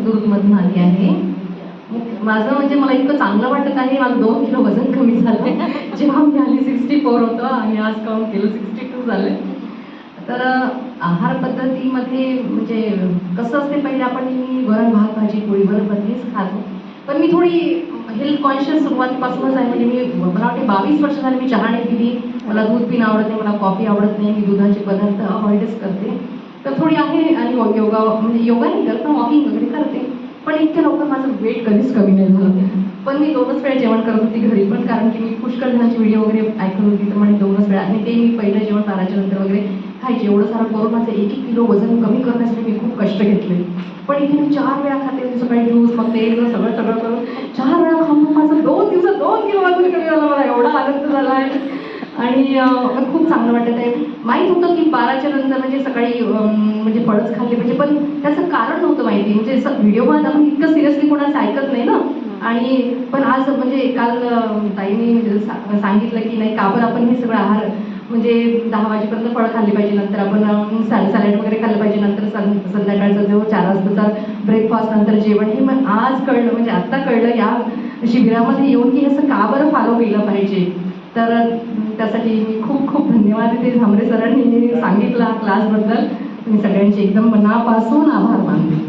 दुर्गमधून आली आहे. माझं म्हणजे मला इतकं चांगलं वाटत आहे, माझं 2 किलो वजन कमी झालं. जेव्हा मी आली 64 होतं आणि आज काउंट केलं 62 झालं. तर आहार पद्धतीमध्ये म्हणजे कसं असते, पहिले आपण नेहमी वरण भात भाजी पोळी वरण भात हेच खातो. पण मी थोडी हेल्थ कॉन्शियस सुरुवातीपासूनच आहे. म्हणजे मी मला वाटते 22 वर्ष झाली मी चहा नाही पिली. मला दूध पिणं आवडत नाही, मला कॉफी आवडत नाही, मी दुधाचे पदार्थ अवॉइडच करते. तर थोडी आहे आणि योगा म्हणजे योगा नाही करत, पण वॉकिंग वगैरे करते. पण इतक्या लवकर माझं वेट कधीच कमी नाही झालं. पण मी 2च वेळा जेवण करत होती घरी पण, कारण की मी पुष्कळ जणांची व्हिडिओ वगैरे ऐकत होती, तर म्हणे 2च वेळा. आणि ते मी पहिलं जेवण 12च्या नंतर वगैरे खायचे. एवढं सारं करून माझं 1-1 किलो वजन कमी करण्यासाठी मी खूप कष्ट घेतले. पण इथे मी 4 वेळा खाते, म्हणजे सकाळी ज्यूस मग ते सगळं सगळं करून 4 वेळा खाऊन माझं 2 दिवसात 2 किलो वजन कमी झालं. मला एवढा आनंद झाला आहे आणि खूप चांगलं वाटत आहे. माहीत होतं की 12च्या नंतर म्हणजे सकाळी म्हणजे फळच खाल्ले पाहिजे, पण त्याचं कारण नव्हतं माहिती. म्हणजे व्हिडिओमध्ये आपण इतकं सिरियसली कोणाचं ऐकत नाही ना. आणि पण आज म्हणजे काल ताईने म्हणजे सांगितलं की नाही का आपण हे सगळं आहार म्हणजे 10 वाजेपर्यंत फळं खाल्ली पाहिजे, नंतर आपण सॅलड वगैरे खाल्लं पाहिजे, नंतर संध्याकाळचा जो 4 वाजताचा ब्रेकफास्ट नंतर जेवण. हे मग आज कळलं, म्हणजे आत्ता कळलं या शिबिरामध्ये येऊन की असं का बरं फॉलो केलं पाहिजे. तर त्यासाठी मी खूप खूप धन्यवाद देते झांबरे सरांनी सांगितलं क्लासबद्दल. मी सगळ्यांचे एकदम मनापासून आभार मानते.